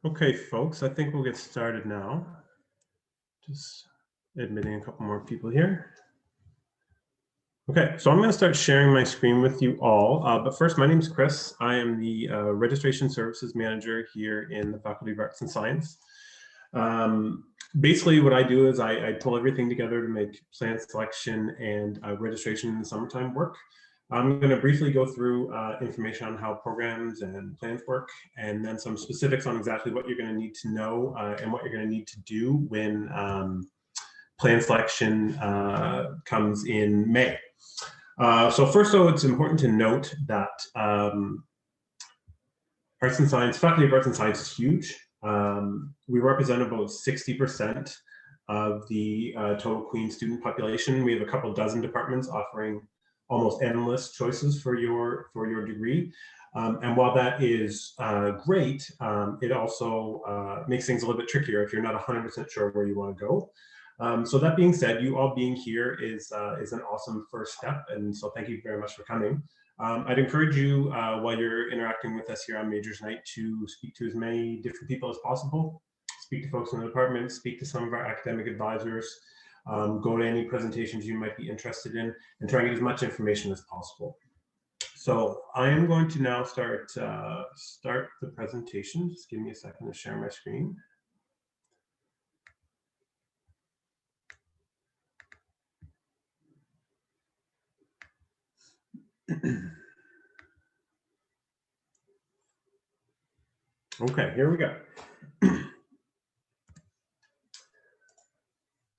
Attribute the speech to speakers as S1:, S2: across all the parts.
S1: Okay, folks, I think we'll get started now. Just admitting a couple more people here. Okay, so I'm going to start sharing my screen with you all. But first, my name is Chris. I am the Registration Services Manager here in the Faculty of Arts and Science. Basically, what I do is I pull everything together to make plan selection and registration in the summertime work. I'm going to briefly go through information on how programs and plans work, and then some specifics on exactly what you're going to need to know and what you're going to need to do when plan selection comes in May. So first, though, it's important to note that Arts and Science, Faculty of Arts and Science is huge. We represent about 60% of the total Queen's student population. We have a couple dozen departments offering almost endless choices for your degree. And while that is great, it also makes things a little bit trickier if you're not 100% sure where you want to go. So that being said, you all being here is an awesome first step, and so thank you very much for coming. I'd encourage you, while you're interacting with us here on Majors Night, to speak to as many different people as possible. Speak to folks in the department, speak to some of our academic advisors, go to any presentations you might be interested in, and try and get as much information as possible. So I am going to now start the presentation. Just give me a second to share my screen. Okay, here we go.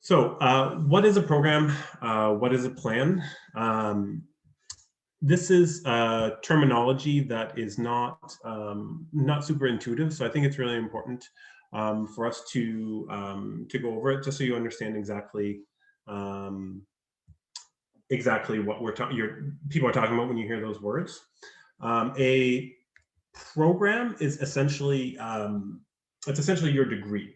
S1: So what is a program? What is a plan? This is terminology that is not super intuitive, so I think it's really important for us to go over it, just so you understand exactly what people are talking about when you hear those words. A program is essentially it's essentially your degree.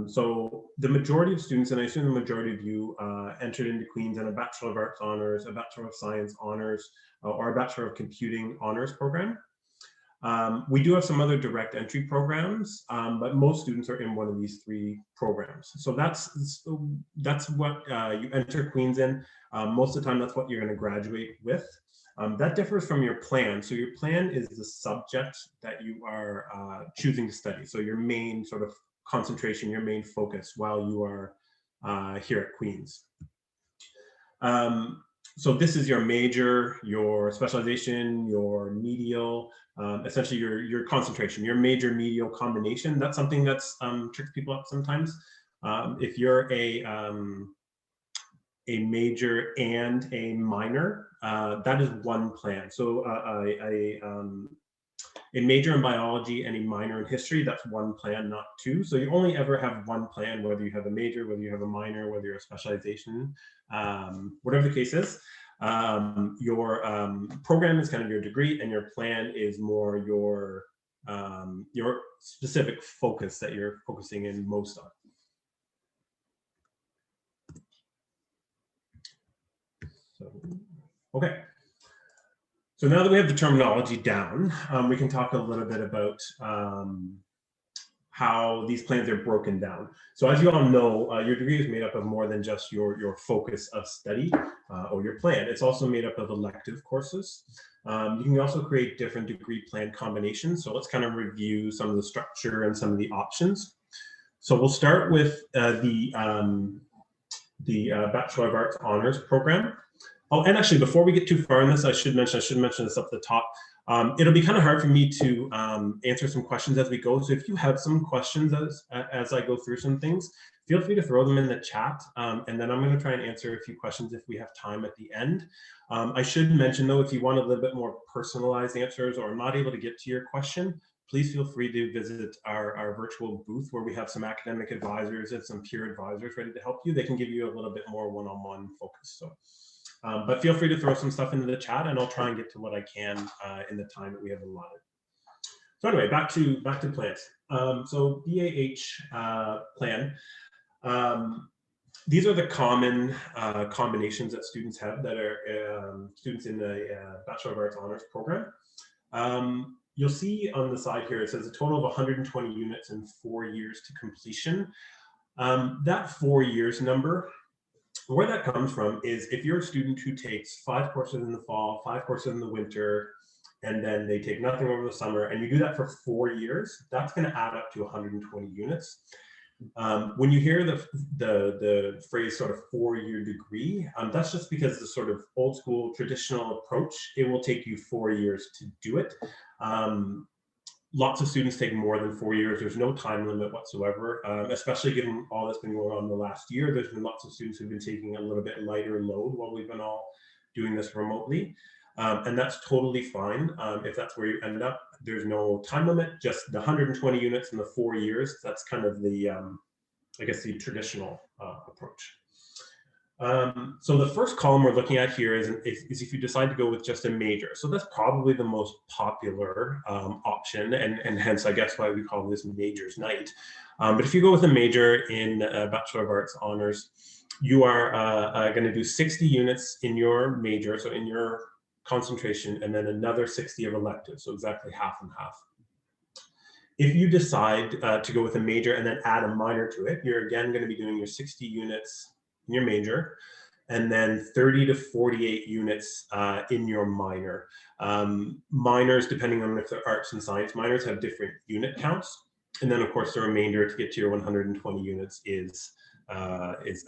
S1: So the majority of students, and I assume the majority of you, entered into Queen's in a Bachelor of Arts honors, a Bachelor of Science honors, or a Bachelor of Computing honors program. We do have some other direct entry programs, but most students are in one of these three programs. So that's what you enter Queen's in. Most of the time, that's what you're going to graduate with. That differs from your plan. So your plan is the subject that you are choosing to study. So your main sort of concentration, your main focus while you are here at Queen's. So this is your major, your specialization, your medial, essentially your concentration, your major medial combination. That's something that's tricks people up sometimes. If you're a major and a minor, that is one plan. So a major in biology and a minor in history, that's one plan, not two. So you only ever have one plan, whether you have a major, whether you have a minor, whether you're a specialization, whatever the case is. Your program is kind of your degree, and your plan is more your specific focus that you're focusing in most on. So, okay. So now that we have the terminology down, we can talk a little bit about how these plans are broken down. So as you all know, your degree is made up of more than just your focus of study or your plan. It's also made up of elective courses. You can also create different degree plan combinations. So let's kind of review some of the structure and some of the options. So we'll start with the Bachelor of Arts Honors program. Oh, and actually, before we get too far in this, I should mention this up at the top. It'll be kind of hard for me to answer some questions as we go. So if you have some questions as I go through some things, feel free to throw them in the chat. And then I'm going to try and answer a few questions if we have time at the end. I should mention, though, if you want a little bit more personalized answers or are not able to get to your question, please feel free to visit our virtual booth where we have some academic advisors and some peer advisors ready to help you. They can give you a little bit more one-on-one focus. So. But feel free to throw some stuff into the chat, and I'll try and get to what I can in the time that we have allotted. So anyway, back to plans. So BAH plan. These are the common combinations that students have that are students in the Bachelor of Arts Honors program. you'll see on the side here, it says a total of 120 units in 4 years to completion. That 4 years number, where that comes from is if you're a student who takes 5 courses in the fall, 5 courses in the winter, and then they take nothing over the summer, and you do that for 4 years, that's going to add up to 120 units. When you hear the phrase sort of 4-year degree, that's just because the sort of old school traditional approach, it will take you 4 years to do it. Lots of students take more than 4 years. There's no time limit whatsoever, especially given all that's been going on in the last year. There's been lots of students who've been taking a little bit lighter load while we've been all doing this remotely. And that's totally fine. If that's where you end up, there's no time limit, just the 120 units in the 4 years. That's kind of the, I guess, the traditional approach. So the first column we're looking at here is if you decide to go with just a major. So that's probably the most popular option, and hence I guess why we call this Majors Night. But if you go with a major in Bachelor of Arts Honors, you are going to do 60 units in your major, so in your concentration, and then another 60 of electives, so exactly half and half. If you decide to go with a major and then add a minor to it, you're again going to be doing your 60 units in your major, and then 30 to 48 units in your minor. Minors, depending on if they're arts and science, minors have different unit counts. And then, of course, the remainder to get to your 120 units is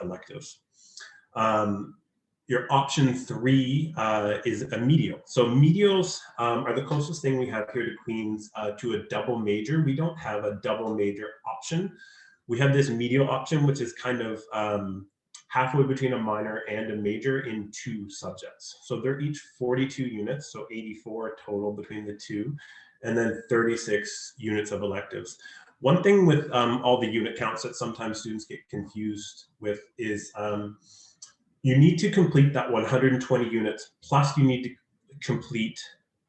S1: electives. Your option 3 is a medial. So medials are the closest thing we have here to Queen's to a double major. We don't have a double major option. We have this medial option, which is kind of halfway between a minor and a major in 2 subjects. So they're each 42 units, so 84 total between the 2, and then 36 units of electives. One thing with all the unit counts that sometimes students get confused with is you need to complete that 120 units, plus you need to complete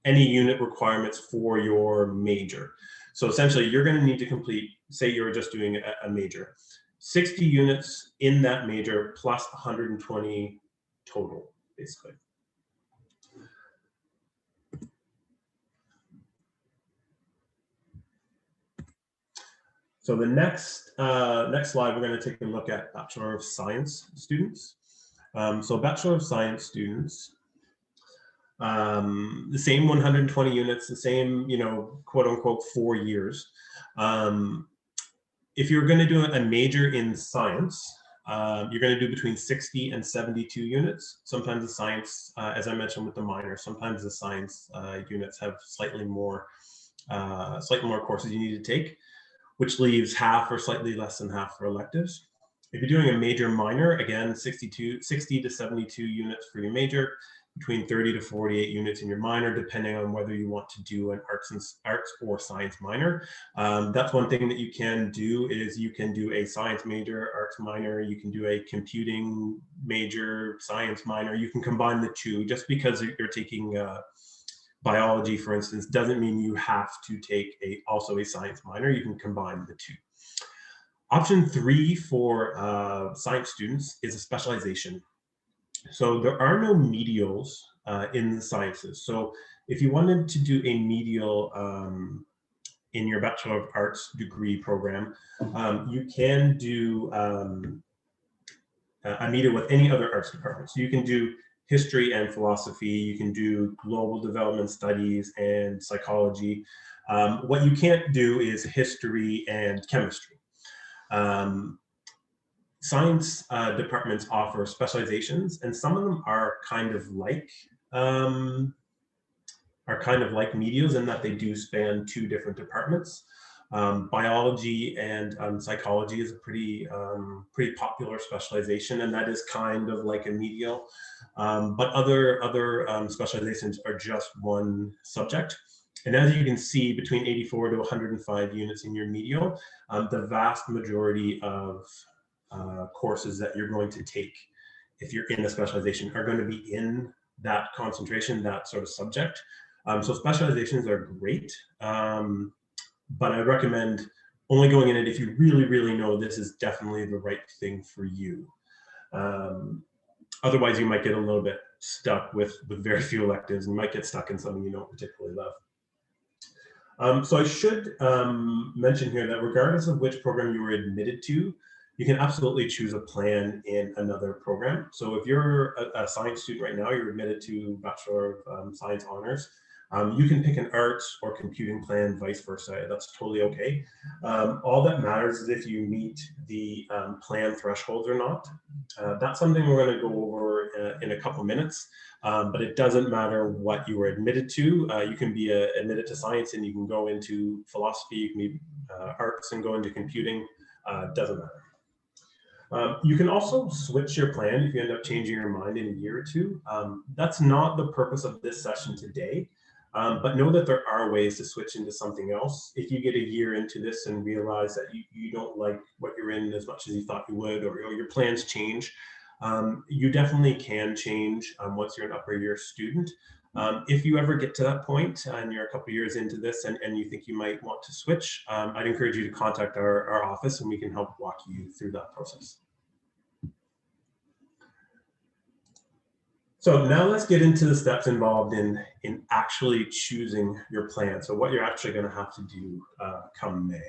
S1: any unit requirements for your major. So essentially, you're going to need to complete, say you're just doing a major, 60 units in that major plus 120 total, basically. So the next slide, we're going to take a look at Bachelor of Science students. So Bachelor of Science students, the same 120 units, the same, quote unquote 4 years. If you're going to do a major in science, you're going to do between 60 and 72 units. Sometimes the science, as I mentioned with the minor, sometimes the science units have slightly more courses you need to take, which leaves half or slightly less than half for electives. If you're doing a major minor, again, 60 to 72 units for your major, between 30 to 48 units in your minor, depending on whether you want to do an arts or science minor. That's one thing that you can do is you can do a science major, arts minor, you can do a computing major, science minor. You can combine the 2. Just because you're taking biology, for instance, doesn't mean you have to take also a science minor. You can combine the 2. Option 3 for science students is a specialization. So there are no medials in the sciences. So if you wanted to do a medial in your Bachelor of Arts degree program, you can do a medial with any other arts department. So you can do history and philosophy, you can do global development studies and psychology. What you can't do is history and chemistry. Science departments offer specializations, and some of them are kind of like medials in that they do span 2 different departments. Biology and psychology is a pretty popular specialization, and that is kind of like a medial. But other specializations are just 1 subject. And as you can see, between 84 to 105 units in your medial, the vast majority of courses that you're going to take if you're in a specialization are going to be in that concentration, that sort of subject. So specializations are great, but I recommend only going in it if you really, really know this is definitely the right thing for you. Otherwise, you might get a little bit stuck with very few electives, and you might get stuck in something you don't particularly love. So I should mention here that regardless of which program you were admitted to, you can absolutely choose a plan in another program. So if you're a science student right now, you're admitted to Bachelor of Science Honors, you can pick an arts or computing plan, vice versa. That's totally okay. All that matters is if you meet the plan thresholds or not. That's something we're going to go over in a couple minutes. But it doesn't matter what you were admitted to. You can be admitted to science and you can go into philosophy, you can be arts and go into computing, doesn't matter. You can also switch your plan if you end up changing your mind in a year or two. That's not the purpose of this session today, but know that there are ways to switch into something else. If you get a year into this and realize that you don't like what you're in as much as you thought you would, or your plans change, you definitely can change once you're an upper year student. If you ever get to that point and you're a couple years into this and you think you might want to switch, I'd encourage you to contact our office and we can help walk you through that process. So now let's get into the steps involved in actually choosing your plan. So what you're actually going to have to do come May.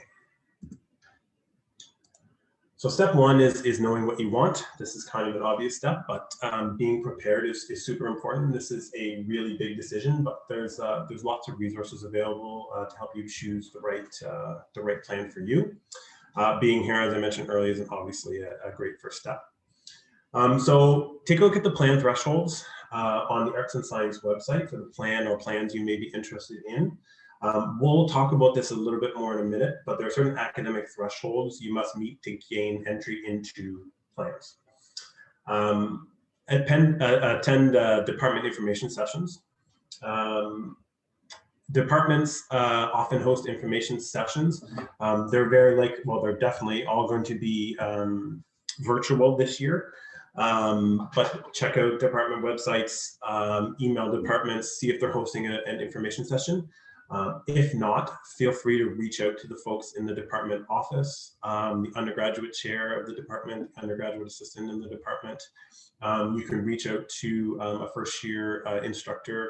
S1: So step one is knowing what you want. This is kind of an obvious step, but being prepared is super important. This is a really big decision, but there's lots of resources available to help you choose the right plan for you. Being here, as I mentioned earlier, is obviously a great first step. So take a look at the plan thresholds on the Arts and Science website for the plan or plans you may be interested in. We'll talk about this a little bit more in a minute, but there are certain academic thresholds you must meet to gain entry into plans. Attend department information sessions. Departments often host information sessions. They're definitely all going to be virtual this year. But check out department websites, email departments, see if they're hosting an information session. If not, feel free to reach out to the folks in the department office, the undergraduate chair of the department, undergraduate assistant in the department. You can reach out to a first year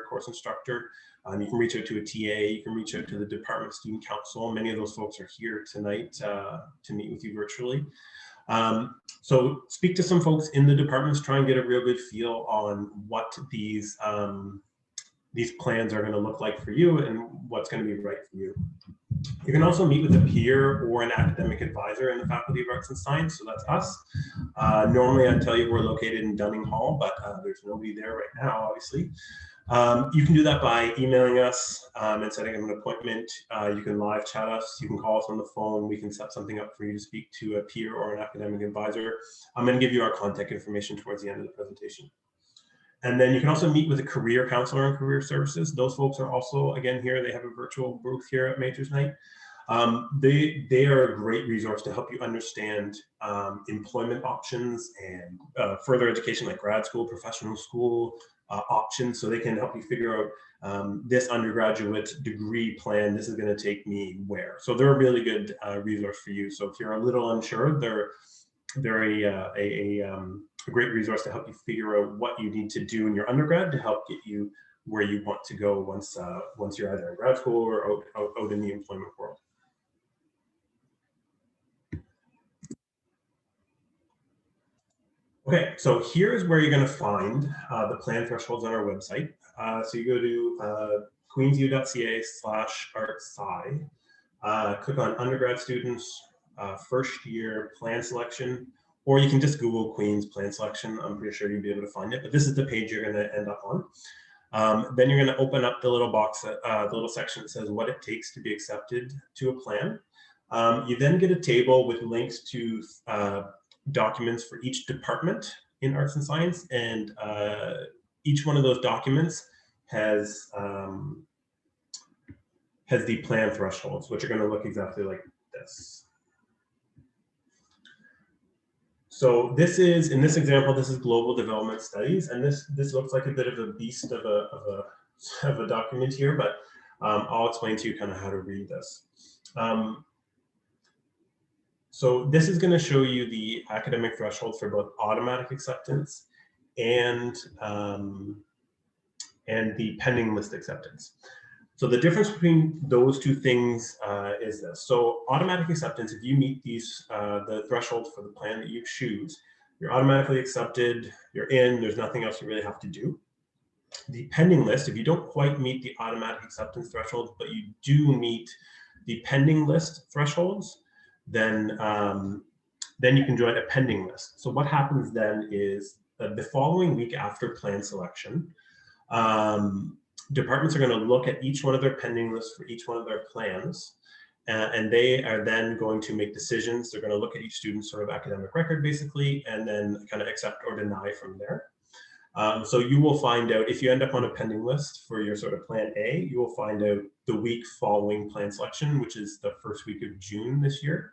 S1: course instructor. You can reach out to a TA, you can reach out to the department student council. Many of those folks are here tonight to meet with you virtually. So speak to some folks in the departments, try and get a real good feel on what these plans are going to look like for you and what's going to be right for you. You can also meet with a peer or an academic advisor in the Faculty of Arts and Science, so that's us. Normally I'd tell you we're located in Dunning Hall, but there's nobody there right now, obviously. You can do that by emailing us and setting up an appointment. You can live chat us, you can call us on the phone, we can set something up for you to speak to a peer or an academic advisor. I'm going to give you our contact information towards the end of the presentation. And then you can also meet with a career counselor and career services. Those folks are also, again, here. They have a virtual booth here at Majors Night. They are a great resource to help you understand employment options and further education like grad school, professional school options. So they can help you figure out this undergraduate degree plan, this is going to take me where. So they're a really good resource for you. So if you're a little unsure, they're a great resource to help you figure out what you need to do in your undergrad to help get you where you want to go once you're either in grad school or out in the employment world. Okay, so here's where you're going to find the plan thresholds on our website. So you go to queensu.ca/artsci, click on undergrad students, first year plan selection, or you can just Google Queen's plan selection. I'm pretty sure you'll be able to find it, but this is the page you're going to end up on. Then you're going to open up the little box, the little section that says what it takes to be accepted to a plan. You then get a table with links to documents for each department in Arts and Science, and each one of those documents has the plan thresholds, which are going to look exactly like this. So this is, in this example, this is global development studies, and this looks like a bit of a beast of a document here, but I'll explain to you kind of how to read this. So this is going to show you the academic thresholds for both automatic acceptance and the pending list acceptance. So the difference between those two things is this. So automatic acceptance, if you meet these, the threshold for the plan that you choose, you're automatically accepted, you're in, there's nothing else you really have to do. The pending list, if you don't quite meet the automatic acceptance threshold, but you do meet the pending list thresholds, then you can join a pending list. So what happens then is the following week after plan selection, departments are going to look at each one of their pending lists for each one of their plans, and they are then going to make decisions. They're going to look at each student's sort of academic record, basically, and then kind of accept or deny from there. So you will find out, if you end up on a pending list for your sort of plan A, you will find out the week following plan selection, which is the first week of June this year.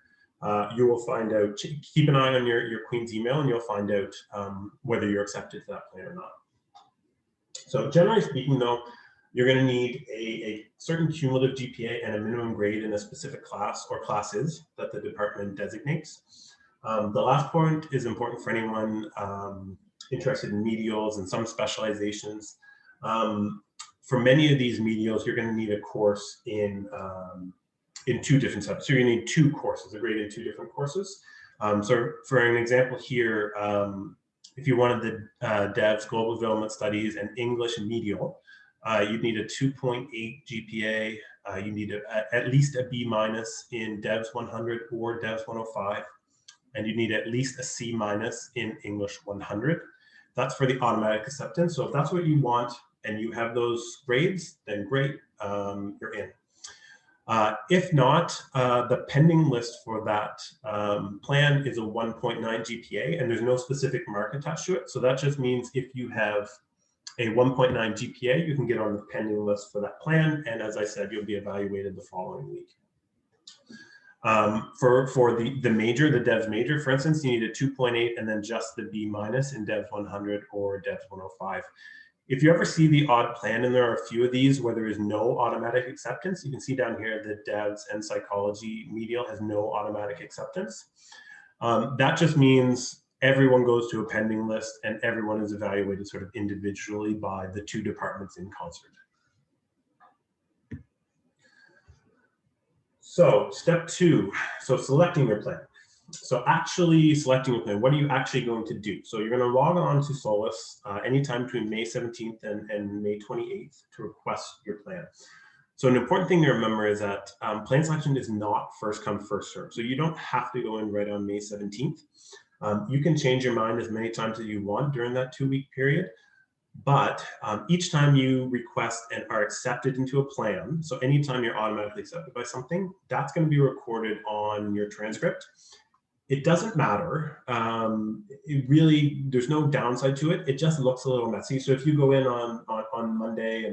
S1: You will find out, keep an eye on your Queen's email, and you'll find out whether you're accepted to that plan or not. So generally speaking, though, you're going to need a certain cumulative GPA and a minimum grade in a specific class or classes that the department designates. The last point is important for anyone interested in medials and some specializations. For many of these medials, you're going to need a course in two different subjects. So you're going to need two courses, a grade in two different courses. So for an example here, if you wanted the Devs, Global Development Studies, and English medial, you'd need a 2.8 GPA. You need at least a B- in Devs 100 or Devs 105, and you need at least a C- in English 100. That's for the automatic acceptance. So if that's what you want and you have those grades, then great, you're in. If not, the pending list for that plan is a 1.9 GPA, and there's no specific mark attached to it. So that just means if you have a 1.9 GPA, you can get on the pending list for that plan. And as I said, you'll be evaluated the following week. For the major, the Devs major, for instance, you need a 2.8 and then just the B- in Devs 100 or Devs 105. If you ever see the odd plan, and there are a few of these where there is no automatic acceptance, you can see down here that Devs and Psychology medial has no automatic acceptance. That just means everyone goes to a pending list and everyone is evaluated sort of individually by the two departments in concert. So step 2, so selecting your plan. So actually selecting your plan, what are you actually going to do? So you're going to log on to Solus anytime between May 17th and May 28th to request your plan. So an important thing to remember is that plan selection is not first come, first serve. So you don't have to go in right on May 17th. You can change your mind as many times as you want during that 2-week period. But each time you request and are accepted into a plan, so anytime you're automatically accepted by something, that's going to be recorded on your transcript. It doesn't matter. It really, there's no downside to it. It just looks a little messy. So if you go in on Monday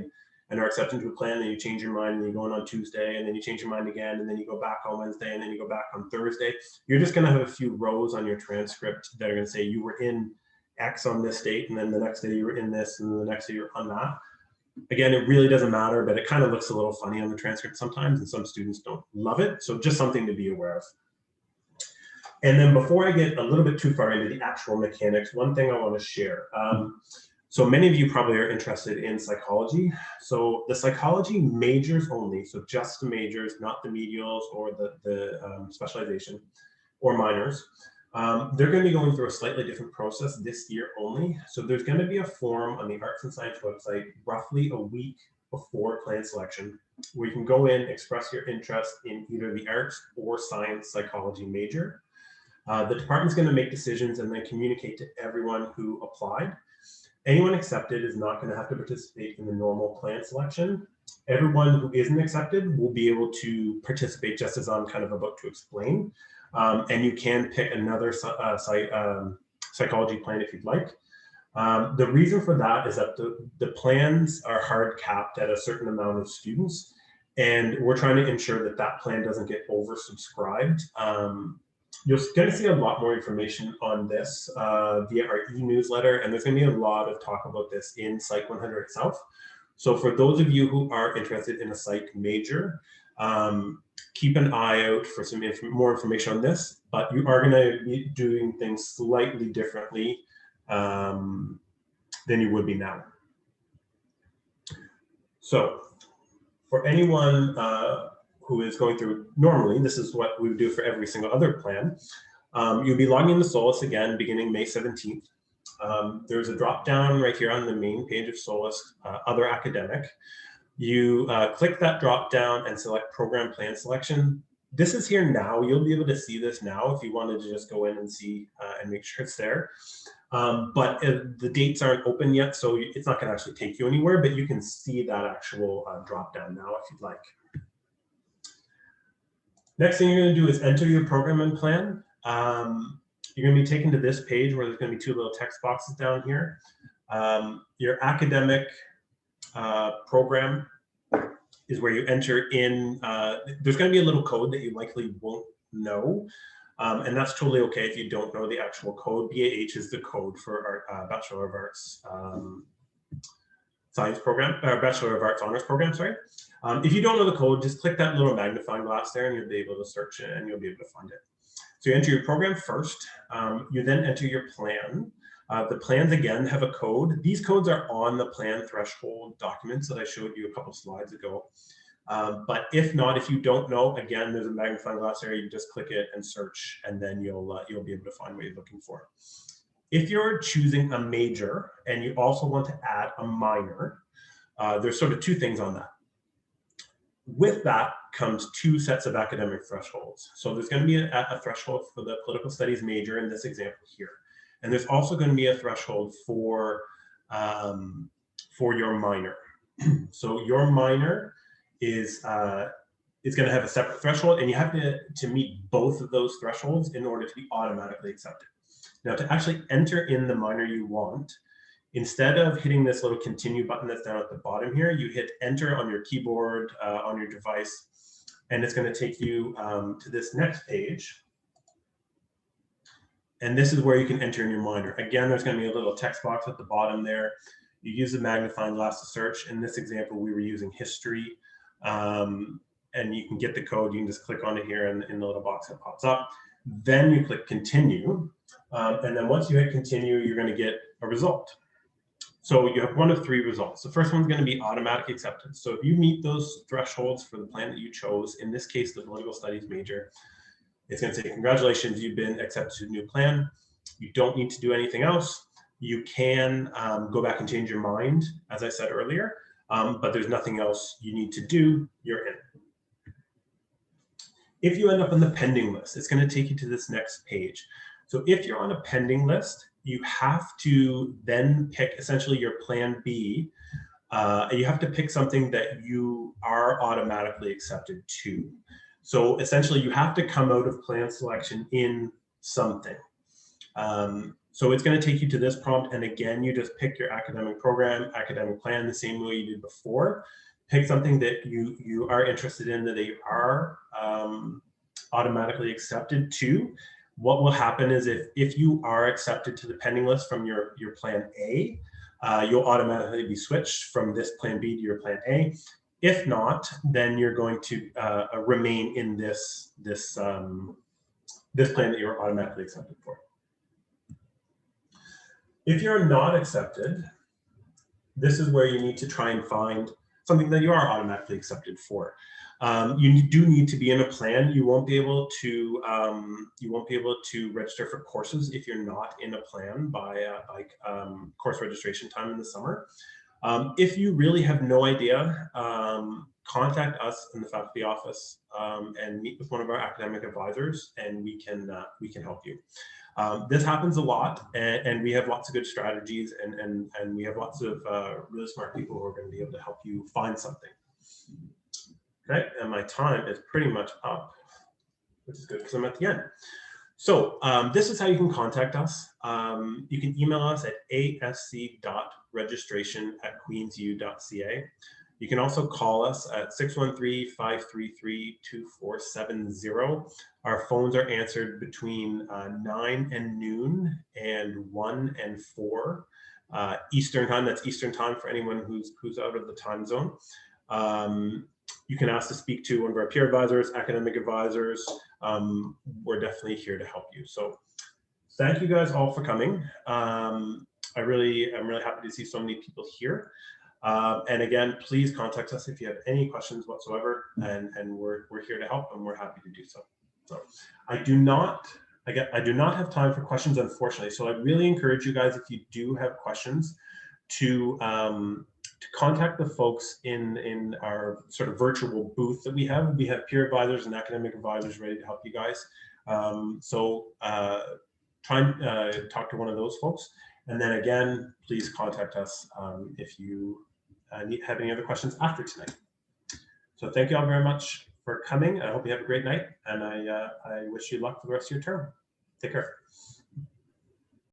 S1: and are accepted into a plan, and you change your mind, and you go in on Tuesday, and then you change your mind again, and then you go back on Wednesday, and then you go back on Thursday, you're just going to have a few rows on your transcript that are going to say you were in X on this date, and then the next day you were in this, and then the next day you're on that. Again, it really doesn't matter, but it kind of looks a little funny on the transcript sometimes, and some students don't love it. So just something to be aware of. And then before I get a little bit too far into the actual mechanics, one thing I want to share. So many of you probably are interested in psychology. So the psychology majors only, so just the majors, not the medials or the specialization or minors. They're going to be going through a slightly different process this year only. So there's going to be a form on the Arts and Science website roughly a week before plan selection, where you can go in, express your interest in either the arts or science psychology major. The department's going to make decisions and then communicate to everyone who applied. Anyone accepted is not going to have to participate in the normal plan selection. Everyone who isn't accepted will be able to participate, just as I'm kind of about to explain. And you can pick another psychology plan if you'd like. The reason for that is that the plans are hard capped at a certain amount of students, and we're trying to ensure that that plan doesn't get oversubscribed. You're going to see a lot more information on this via our e-newsletter, and there's going to be a lot of talk about this in Psych 100 itself. So for those of you who are interested in a psych major, keep an eye out for some more information on this, but you are going to be doing things slightly differently than you would be now. So For anyone who is going through, normally, this is what we would do for every single other plan. You'll be logging into Solus again beginning May 17th. There's a drop down right here on the main page of Solus, Other Academic. You click that drop down and select Program Plan Selection. This is here now. You'll be able to see this now if you wanted to just go in and see and make sure it's there. But the dates aren't open yet, so it's not going to actually take you anywhere, but you can see that actual drop down now if you'd like. Next thing you're going to do is enter your program and plan. You're going to be taken to this page where there's going to be two little text boxes down here. Your academic program is where you enter in, there's going to be a little code that you likely won't know. And that's totally okay if you don't know the actual code. BAH is the code for our Bachelor of Arts Science program, or Bachelor of Arts Honors program, sorry. If you don't know the code, just click that little magnifying glass there and you'll be able to search it and you'll be able to find it. So you enter your program first, you then enter your plan. The plans, again, have a code. These codes are on the plan threshold documents that I showed you a couple slides ago. But if not, if you don't know, again, there's a magnifying glass area. You just click it and search, and then you'll be able to find what you're looking for. If you're choosing a major and you also want to add a minor, there's sort of two things on that. With that comes two sets of academic thresholds. So there's going to be a threshold for the political studies major in this example here. And there's also going to be a threshold for your minor. So your minor is going to have a separate threshold, and you have to meet both of those thresholds in order to be automatically accepted. Now, to actually enter in the minor you want, instead of hitting this little continue button that's down at the bottom here, you hit enter on your keyboard, on your device, and it's going to take you to this next page. And this is where you can enter in your minor. Again, there's going to be a little text box at the bottom there. You use the magnifying glass to search. In this example, we were using history. And you can get the code. You can just click on it here in the little box that pops up. Then you click continue. And then once you hit continue, you're going to get a result. So you have one of three results. The first one's going to be automatic acceptance. So if you meet those thresholds for the plan that you chose, in this case, the political studies major, it's going to say, congratulations, you've been accepted to the new plan. You don't need to do anything else. You can go back and change your mind, as I said earlier, but there's nothing else you need to do. You're in. If you end up on the pending list, it's going to take you to this next page. So if you're on a pending list, you have to then pick essentially your plan B. You have to pick something that you are automatically accepted to. So essentially, you have to come out of plan selection in something. So it's going to take you to this prompt. And again, you just pick your academic program, academic plan, the same way you did before. Pick something that you are interested in, that you are automatically accepted to. What will happen is if you are accepted to the pending list from your plan A, you'll automatically be switched from this plan B to your plan A. If not, then you're going to remain in this plan that you're automatically accepted for. If you're not accepted, this is where you need to try and find something that you are automatically accepted for. You do need to be in a plan. You won't be able to register for courses if you're not in a plan by course registration time in the summer. If you really have no idea, contact us in the faculty office and meet with one of our academic advisors, and we can help you. This happens a lot, and we have lots of good strategies, and we have lots of really smart people who are going to be able to help you find something. Okay, and my time is pretty much up, which is good because I'm at the end. So this is how you can contact us. You can email us at asc.registration@queensu.ca. You can also call us at 613-533-2470. Our phones are answered between 9 and noon and 1 and 4 Eastern time. That's Eastern time for anyone who's out of the time zone. You can ask to speak to one of our peer advisors, academic advisors. We're definitely here to help you. So thank you guys all for coming. I'm really happy to see so many people here. And again, please contact us if you have any questions whatsoever, and we're here to help, and we're happy to do so. So I do not have time for questions, unfortunately. So I really encourage you guys, if you do have questions, to contact the folks in our sort of virtual booth that we have. We have peer advisors and academic advisors ready to help you guys. Try and talk to one of those folks. And then again, please contact us if you have any other questions after tonight. So thank you all very much for coming. I hope you have a great night, and I wish you luck for the rest of your term. Take care.